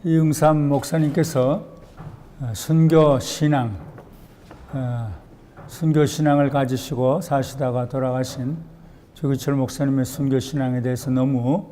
이응삼 목사님께서 순교 신앙을 가지시고 사시다가 돌아가신 조기철 목사님의 순교 신앙에 대해서 너무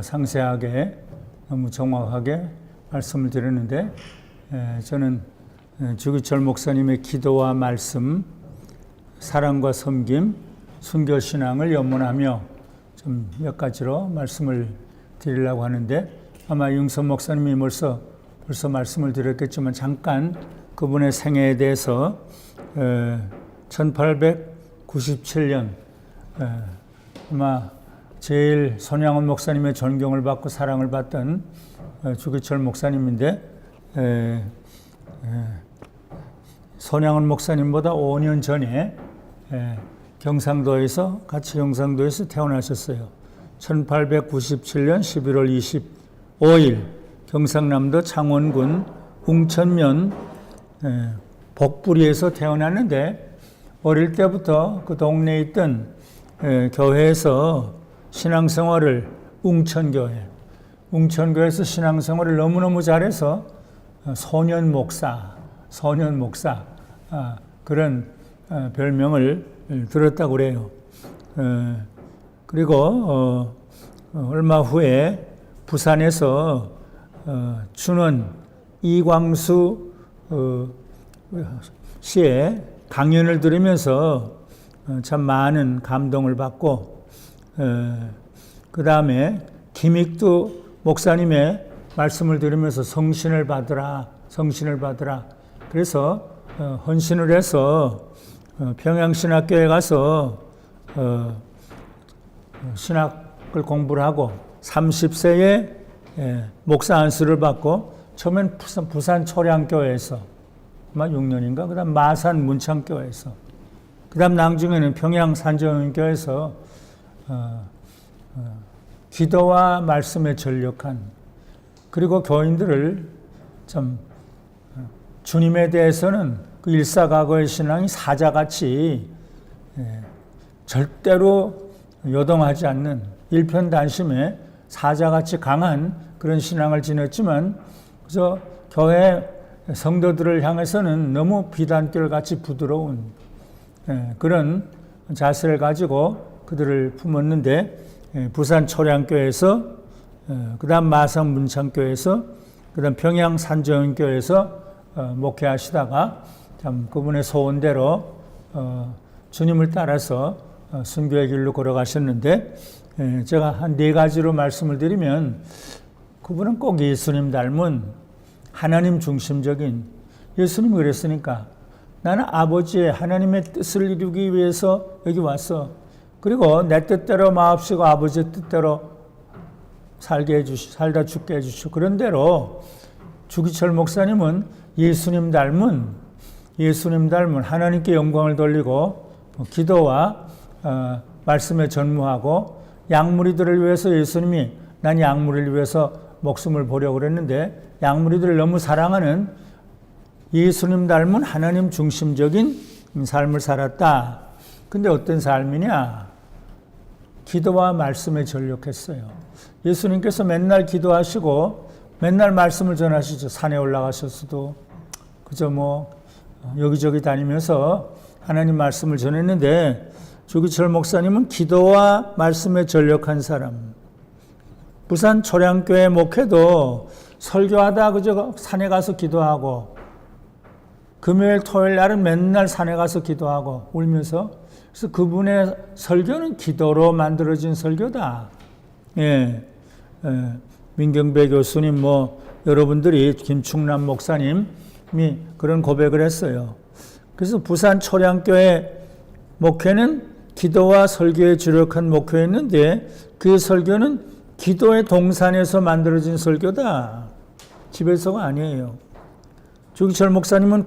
상세하게, 너무 정확하게 말씀을 드렸는데, 저는 조기철 목사님의 기도와 말씀, 사랑과 섬김, 순교 신앙을 염원하며 좀 몇 가지로 말씀을 드리려고 하는데, 아마 이응삼 목사님이 벌써 말씀을 드렸겠지만 잠깐 그분의 생애에 대해서 1897년 아마 제일 손양원 목사님의 존경을 받고 사랑을 받던 조기철 목사님인데, 손양원 목사님보다 5년 전에 같이 경상도에서 태어나셨어요. 1897년 11월 25일 경상남도 창원군 웅천면 복부리에서 태어났는데, 어릴 때부터 그 동네에 있던 교회에서 신앙생활을 웅천교회에서 신앙생활을 너무너무 잘해서 소년 목사 그런 별명을 들었다고 그래요. 그리고 얼마 후에 부산에서 춘원 이광수 씨의 강연을 들으면서 참 많은 감동을 받고, 그 다음에 김익두 목사님의 말씀을 들으면서 성신을 받으라. 그래서 헌신을 해서 평양신학교에 가서 신학을 공부를 하고 30세에 목사 안수를 받고, 처음엔 부산 초량교회에서 아마 6년인가, 그 다음 마산 문창교회에서, 그 다음 나중에는 평양 산정교회에서 기도와 말씀에 전력한, 그리고 교인들을 참 주님에 대해서는 그 일사과거의 신앙이 사자같이 절대로 요동하지 않는 일편단심에 사자같이 강한 그런 신앙을 지녔지만, 그저 교회 성도들을 향해서는 너무 비단결같이 부드러운 그런 자세를 가지고 그들을 품었는데, 부산 초량교회에서, 그 다음 마산 문창교회에서, 그 다음 평양 산정교회에서 목회하시다가 참 그분의 소원대로 주님을 따라서 순교의 길로 걸어가셨는데, 제가 한 4가지로 말씀을 드리면, 그분은 꼭 예수님 닮은 하나님 중심적인, 예수님이 그랬으니까 나는 아버지의 하나님의 뜻을 이루기 위해서 여기 왔어. 그리고 내 뜻대로 마옵시고 아버지의 뜻대로 살다 죽게 해주시오. 그런 대로 조기철 목사님은 예수님 닮은 하나님께 영광을 돌리고 기도와 말씀에 전무하고, 양무리들을 위해서 예수님이 난 양무리를 위해서 목숨을 보려고 그랬는데, 양무리들을 너무 사랑하는 예수님 닮은 하나님 중심적인 삶을 살았다. 근데 어떤 삶이냐? 기도와 말씀에 전력했어요. 예수님께서 맨날 기도하시고 맨날 말씀을 전하시죠. 산에 올라가셨어도 그저 여기저기 다니면서 하나님 말씀을 전했는데, 조기철 목사님은 기도와 말씀에 전력한 사람. 부산 초량교회 목회도 설교하다 그저 산에 가서 기도하고, 금요일 토요일 날은 맨날 산에 가서 기도하고 울면서, 그래서 그분의 설교는 기도로 만들어진 설교다. 민경배 교수님, 여러분들이 김충남 목사님이 그런 고백을 했어요. 그래서 부산 초량교회 목회는 기도와 설교에 주력한 목회였는데, 그 설교는 기도의 동산에서 만들어진 설교다. 집에서가 아니에요. 조기철 목사님은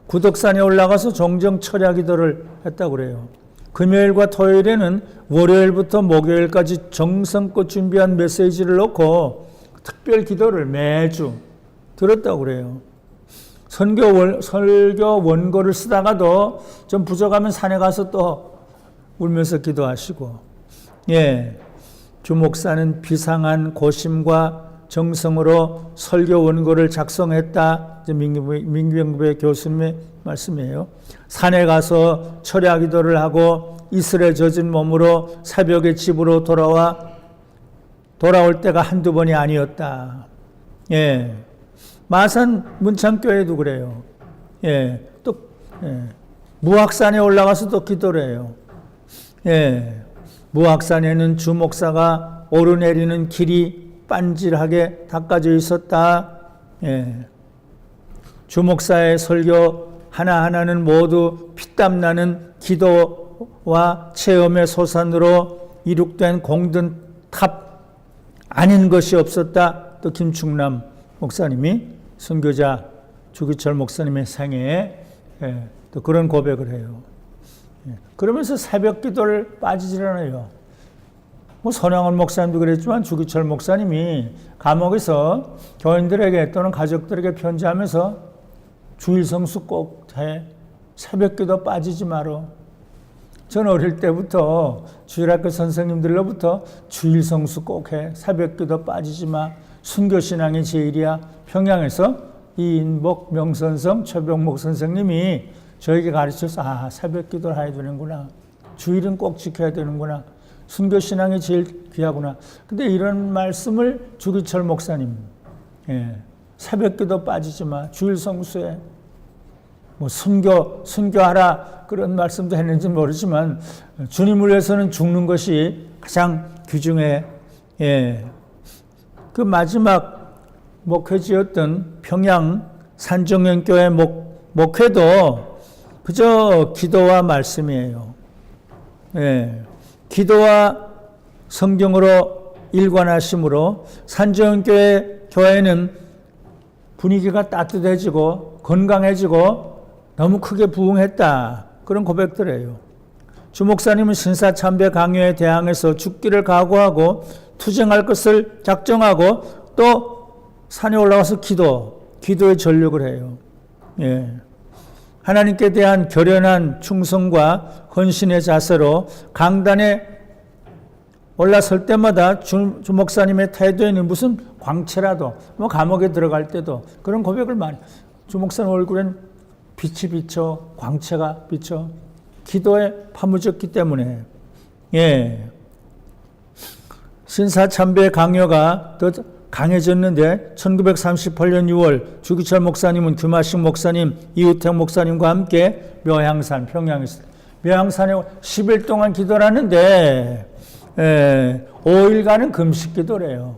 구덕산에 올라가서 종정 철야 기도를 했다고 그래요. 금요일과 토요일에는 월요일부터 목요일까지 정성껏 준비한 메시지를 놓고 특별 기도를 매주 들었다고 그래요. 설교 원고를 쓰다가도 좀 부족하면 산에 가서 또 울면서 기도하시고, 주 목사는 비상한 고심과 정성으로 설교 원고를 작성했다. 민경배 교수님의 말씀이에요. 산에 가서 철야 기도를 하고 이슬에 젖은 몸으로 새벽에 집으로 돌아올 때가 한두 번이 아니었다. 예. 마산 문창교회도 그래요. 예. 또, 무악산에 올라가서 또 기도를 해요. 예. 무악산에는 주 목사가 오르내리는 길이 빤질하게 닦아져 있었다. 예. 주 목사의 설교 하나하나는 모두 피땀나는 기도와 체험의 소산으로 이룩된 공든 탑 아닌 것이 없었다. 또 김충남 목사님이 선교자 주기철 목사님의 생애에 또 그런 고백을 해요. 그러면서 새벽 기도를 빠지질 않아요. 손양원 목사님도 그랬지만 주기철 목사님이 감옥에서 교인들에게 또는 가족들에게 편지하면서 주일 성수 꼭 해. 새벽 기도 빠지지 마라. 저는 어릴 때부터 주일학교 선생님들로부터 주일 성수 꼭 해. 새벽 기도 빠지지 마. 순교신앙이 제일이야. 평양에서 이인복 명선성 최병목 선생님이 저에게 가르쳐서 새벽 기도를 해야 되는구나. 주일은 꼭 지켜야 되는구나. 순교신앙이 제일 귀하구나. 근데 이런 말씀을 주기철 목사님, 새벽 기도 빠지지 마. 주일 성수해. 순교하라. 그런 말씀도 했는지 모르지만, 주님을 위해서는 죽는 것이 가장 귀중해. 그 마지막 목회지였던 평양 산정연교회 목회도 그저 기도와 말씀이에요. 기도와 성경으로 일관하심으로 산정교회는 분위기가 따뜻해지고 건강해지고 너무 크게 부흥했다. 그런 고백들이에요. 주 목사님은 신사참배 강요에 대항해서 죽기를 각오하고 투쟁할 것을 작정하고 또 산에 올라가서 기도에 전력을 해요. 하나님께 대한 결연한 충성과 헌신의 자세로 강단에 올라설 때마다 주 목사님의 태도에는 무슨 광채라도, 감옥에 들어갈 때도 그런 고백을 많이, 주 목사님 얼굴엔 빛이 비쳐, 광채가 비쳐, 기도에 파묻었기 때문에, 신사참배 강요가 더 강해졌는데 1938년 6월 주기철 목사님은 규마식 목사님, 이우택 목사님과 함께 평양산에 10일 동안 기도를 하는데 5일간은 금식 기도래요.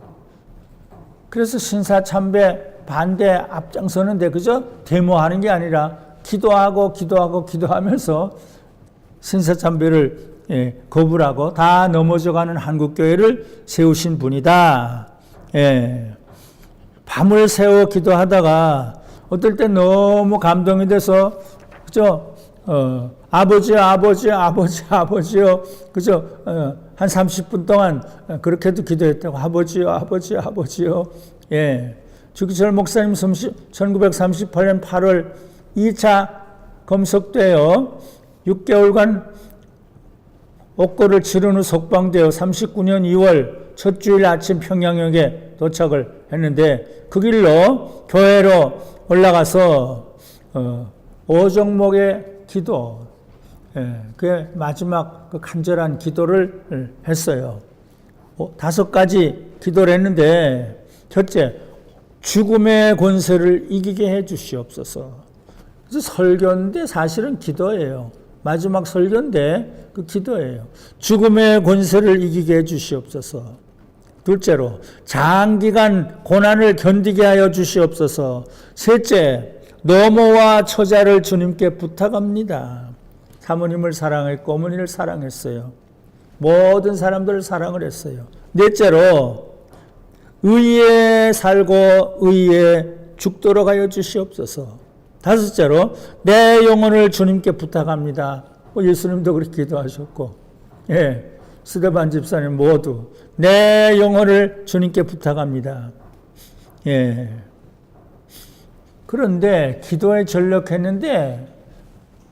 그래서 신사참배 반대 앞장서는데 그저 데모하는 게 아니라 기도하면서 신사참배를 거부를 하고 다 넘어져가는 한국교회를 세우신 분이다. 밤을 새워 기도하다가 어떨 때 너무 감동이 돼서 그죠? 아버지요. 그죠? 한 30분 동안 그렇게도 기도했다고. 아버지요. 주기철 목사님 1938년 8월 2차 검속되어 6개월간 옥고를 치른 후 속방되어 39년 2월 첫 주일 아침 평양역에 도착을 했는데 그 길로 교회로 올라가서 오정목의 기도, 그 마지막 그 간절한 기도를 했어요. 5가지 기도를 했는데 첫째, 죽음의 권세를 이기게 해 주시옵소서. 그래서 설교인데 사실은 기도예요. 마지막 설교인데 그 기도예요. 죽음의 권세를 이기게 해 주시옵소서. 둘째로, 장기간 고난을 견디게 하여 주시옵소서. 셋째, 노모와 처자를 주님께 부탁합니다. 사모님을 사랑했고 어머니를 사랑했어요. 모든 사람들을 사랑을 했어요. 넷째로, 의에 살고 의에 죽도록 하여 주시옵소서. 다섯째로, 내 영혼을 주님께 부탁합니다. 예수님도 그렇게 기도하셨고, 스데반 집사님 모두 내 영혼을 주님께 부탁합니다. 그런데 기도에 전력했는데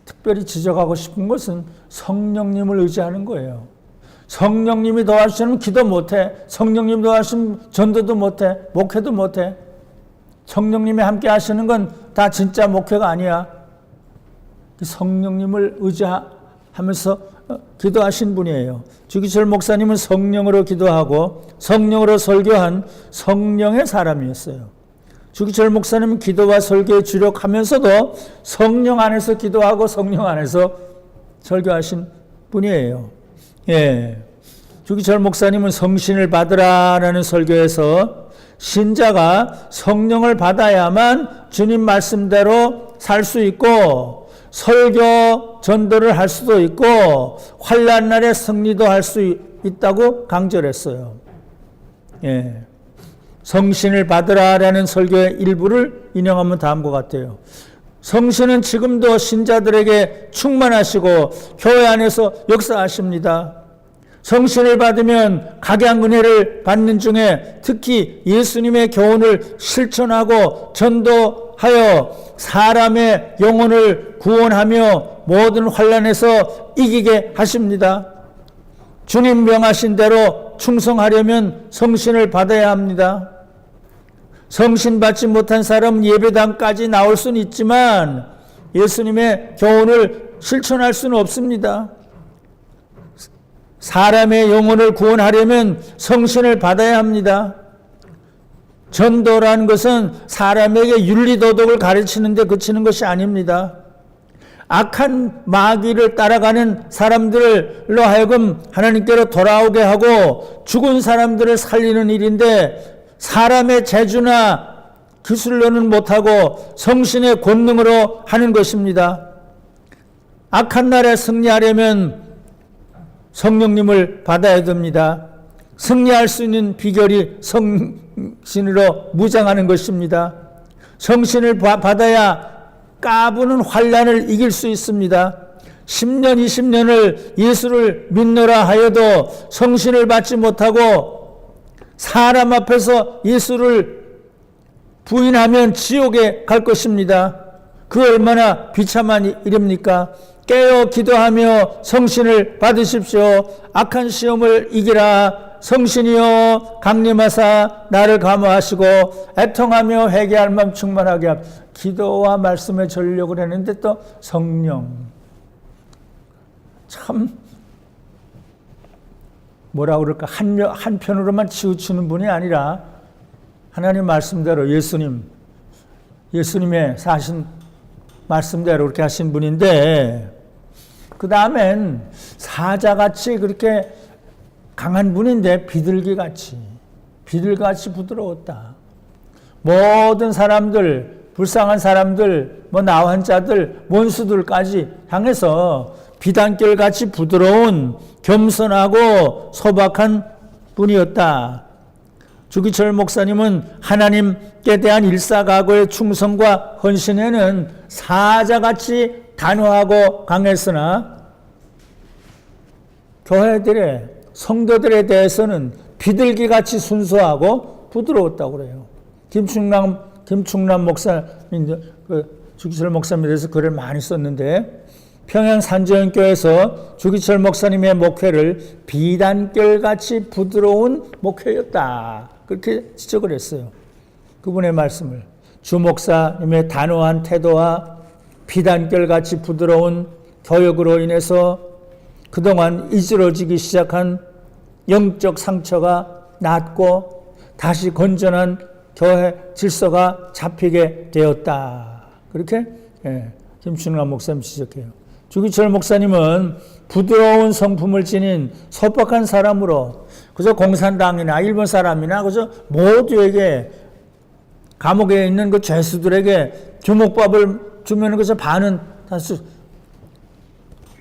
특별히 지적하고 싶은 것은 성령님을 의지하는 거예요. 성령님이 도와주시면 기도 못해. 성령님 도와주시면 전도도 못해. 목회도 못해. 성령님이 함께 하시는 건 다 진짜 목회가 아니야. 성령님을 의지하면서 기도하신 분이에요. 주기철 목사님은 성령으로 기도하고 성령으로 설교한 성령의 사람이었어요. 주기철 목사님은 기도와 설교에 주력하면서도 성령 안에서 기도하고 성령 안에서 설교하신 분이에요. 예. 주기철 목사님은 성신을 받으라라는 설교에서 신자가 성령을 받아야만 주님 말씀대로 살 수 있고 설교 전도를 할 수도 있고 환난 날에 승리도 할 수 있다고 강조를 했어요. 예. 성신을 받으라라는 설교의 일부를 인용하면 다음과 같아요. 성신은 지금도 신자들에게 충만하시고 교회 안에서 역사하십니다. 성신을 받으면 각양 은혜를 받는 중에 특히 예수님의 교훈을 실천하고 전도하여 사람의 영혼을 구원하며 모든 환난에서 이기게 하십니다. 주님 명하신 대로 충성하려면 성신을 받아야 합니다. 성신 받지 못한 사람은 예배당까지 나올 수는 있지만 예수님의 교훈을 실천할 수는 없습니다. 사람의 영혼을 구원하려면 성신을 받아야 합니다. 전도라는 것은 사람에게 윤리도덕을 가르치는 데 그치는 것이 아닙니다. 악한 마귀를 따라가는 사람들로 하여금 하나님께로 돌아오게 하고 죽은 사람들을 살리는 일인데 사람의 재주나 기술로는 못하고 성신의 권능으로 하는 것입니다. 악한 날에 승리하려면 성령님을 받아야 됩니다. 승리할 수 있는 비결이 성신으로 무장하는 것입니다. 성신을 받아야 까부는 환난을 이길 수 있습니다. 10년, 20년을 예수를 믿노라 하여도 성신을 받지 못하고 사람 앞에서 예수를 부인하면 지옥에 갈 것입니다. 그 얼마나 비참한 일입니까? 깨어 기도하며 성신을 받으십시오. 악한 시험을 이기라. 성신이여 강림하사 나를 감화하시고 애통하며 회개할 마음 충만하게 합. 기도와 말씀에 전력을 했는데 또 성령. 참 뭐라 그럴까 한편으로만 치우치는 분이 아니라 하나님 말씀대로 예수님의 사신 말씀대로 그렇게 하신 분인데 그 다음엔 사자같이 그렇게 강한 분인데 비둘기같이 부드러웠다. 모든 사람들, 불쌍한 사람들, 나한 자들, 원수들까지 향해서 비단결같이 부드러운 겸손하고 소박한 분이었다. 주기철 목사님은 하나님께 대한 일사각오의 충성과 헌신에는 사자같이 단호하고 강했으나 교회들의 성도들에 대해서는 비둘기같이 순수하고 부드러웠다고 그래요. 김충남 목사님, 주기철 목사님에 대해서 글을 많이 썼는데 평양 산지연교에서 주기철 목사님의 목회를 비단결같이 부드러운 목회였다. 그렇게 지적을 했어요. 그분의 말씀을. 주 목사님의 단호한 태도와 비단결같이 부드러운 교육으로 인해서 그동안 이지러지기 시작한 영적 상처가 낫고 다시 건전한 교회 질서가 잡히게 되었다. 그렇게 김춘남 목사님 지적해요. 주기철 목사님은 부드러운 성품을 지닌 소박한 사람으로 그저 공산당이나 일본 사람이나 그저 모두에게 감옥에 있는 그 죄수들에게 주먹밥을 주면 그저 반은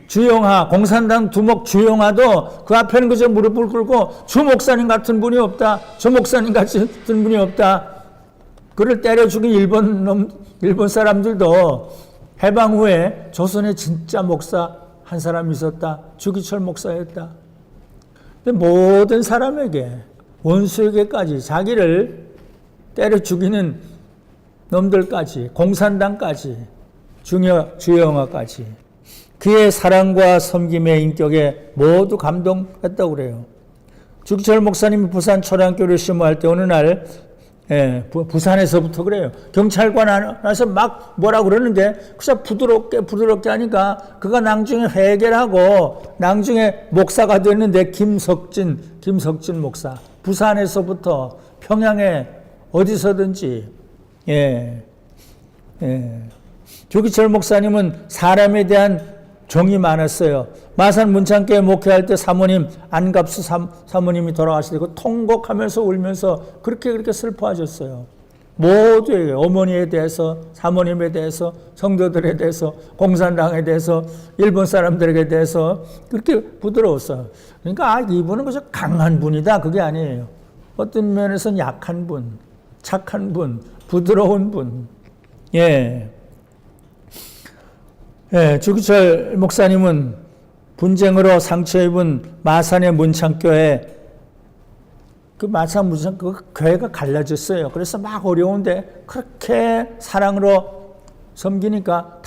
주영하, 공산당 두목 주영하도 그 앞에는 그저 무릎을 꿇고 주 목사님 같은 분이 없다. 주 목사님 같은 분이 없다. 그를 때려 죽인 일본 사람들도 해방 후에 조선에 진짜 목사 한 사람이 있었다. 주기철 목사였다. 근데 모든 사람에게, 원수에게까지 자기를 때려 죽이는 놈들까지, 공산당까지, 주영아까지 그의 사랑과 섬김의 인격에 모두 감동했다고 그래요. 주기철 목사님이 부산 초량교를 심호할 때 어느 날 부산에서부터 그래요. 경찰관 안에서 막 뭐라 그러는데 그냥 부드럽게 하니까 그가 나중에 회개를 하고 나중에 목사가 됐는데 김석진 목사. 부산에서부터 평양에 어디서든지 주기철 목사님은 사람에 대한 정이 많았어요. 마산 문창교회 목회할 때 사모님 안갑수 사모님이 돌아가실 때 그 통곡하면서 울면서 그렇게 슬퍼하셨어요. 모두에게 어머니에 대해서 사모님에 대해서 성도들에 대해서 공산당에 대해서 일본 사람들에게 대해서 그렇게 부드러웠어요. 그러니까 이분은 그저 강한 분이다 그게 아니에요. 어떤 면에서는 약한 분, 착한 분, 부드러운 분. 주기철 목사님은 분쟁으로 상처 입은 마산의 문창교회 그 마산 문창 그 교회가 갈라졌어요. 그래서 막 어려운데 그렇게 사랑으로 섬기니까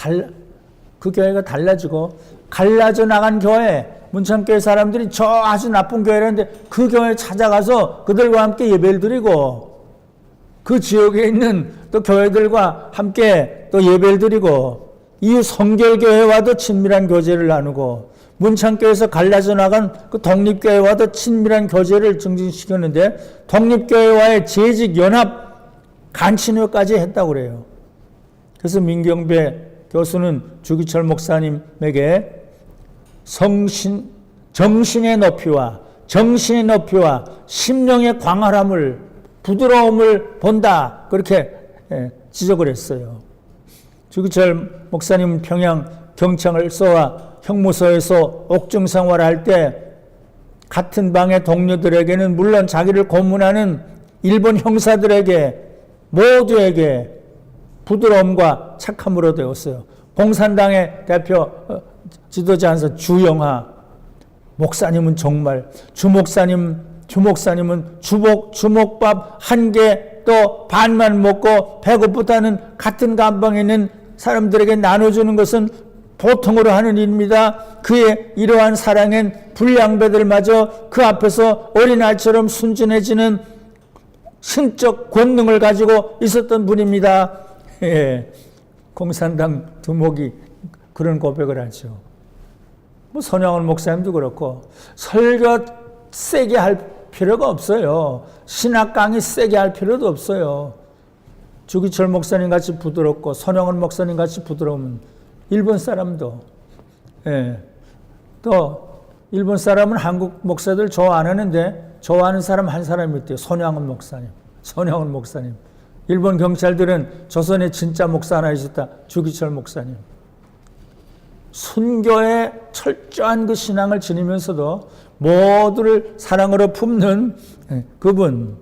그 교회가 달라지고 갈라져 나간 교회 문창교회 사람들이 저 아주 나쁜 교회라는데 그 교회에 찾아가서 그들과 함께 예배를 드리고 그 지역에 있는 또 교회들과 함께 또 예배를 드리고 이후 성결교회와도 친밀한 교제를 나누고 문창교회에서 갈라져 나간 그 독립교회와도 친밀한 교제를 증진시켰는데 독립교회와의 재직연합 간친회까지 했다고 그래요. 그래서 민경배 교수는 주기철 목사님에게 정신의 높이와 심령의 광활함을 부드러움을 본다 그렇게 지적을 했어요. 주기철 목사님 평양 경찰서와 형무소에서 옥중 생활할 때 같은 방의 동료들에게는 물론 자기를 고문하는 일본 형사들에게 모두에게 부드러움과 착함으로 되었어요. 공산당의 대표 지도자한서 주영하 목사님은 정말 주목사님은 주먹밥 한 개 또 반만 먹고 배고프다는 같은 감방에 있는 사람들에게 나눠주는 것은 보통으로 하는 일입니다. 그의 이러한 사랑엔 불량배들마저 그 앞에서 어린아이처럼 순진해지는 신적 권능을 가지고 있었던 분입니다. 공산당 두목이 그런 고백을 하죠. 손양원 목사님도 그렇고 설교 세게 할 필요가 없어요. 신학 강의 세게 할 필요도 없어요. 주기철 목사님 같이 부드럽고 손양원 목사님 같이 부드러우면 일본 사람도 또 일본 사람은 한국 목사들 좋아 안 하는데 좋아하는 사람 한 사람이 있대요. 손양원 목사님. 일본 경찰들은 조선에 진짜 목사 하나 있었다. 주기철 목사님. 순교의 철저한 그 신앙을 지니면서도 모두를 사랑으로 품는 그분.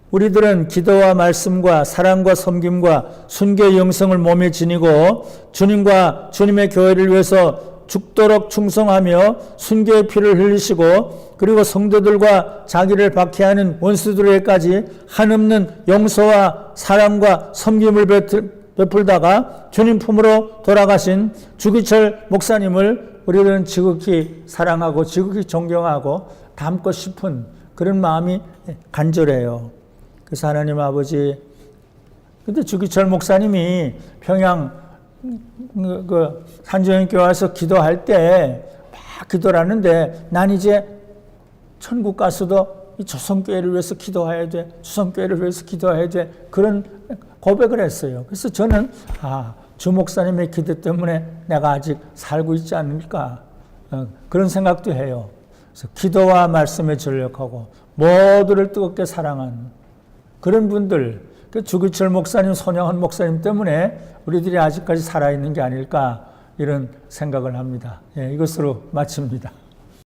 우리들은 기도와 말씀과 사랑과 섬김과 순교의 영성을 몸에 지니고 주님과 주님의 교회를 위해서 죽도록 충성하며 순교의 피를 흘리시고 그리고 성도들과 자기를 박해하는 원수들에게까지 한없는 용서와 사랑과 섬김을 베풀다가 주님 품으로 돌아가신 주기철 목사님을 우리들은 지극히 사랑하고 지극히 존경하고 닮고 싶은 그런 마음이 간절해요. 그래서 하나님 아버지, 근데 주기철 목사님이 평양 그 산조연교회 와서 기도할 때 막 기도를 하는데 난 이제 천국 가서도 이 조선교회를 위해서 기도해야 돼. 조선교회를 위해서 기도해야 돼. 그런 고백을 했어요. 그래서 저는 주 목사님의 기도 때문에 내가 아직 살고 있지 않을까 그런 생각도 해요. 그래서 기도와 말씀에 전력하고 모두를 뜨겁게 사랑한 그런 분들, 주기철 목사님, 손양원 목사님 때문에 우리들이 아직까지 살아있는 게 아닐까 이런 생각을 합니다. 이것으로 마칩니다.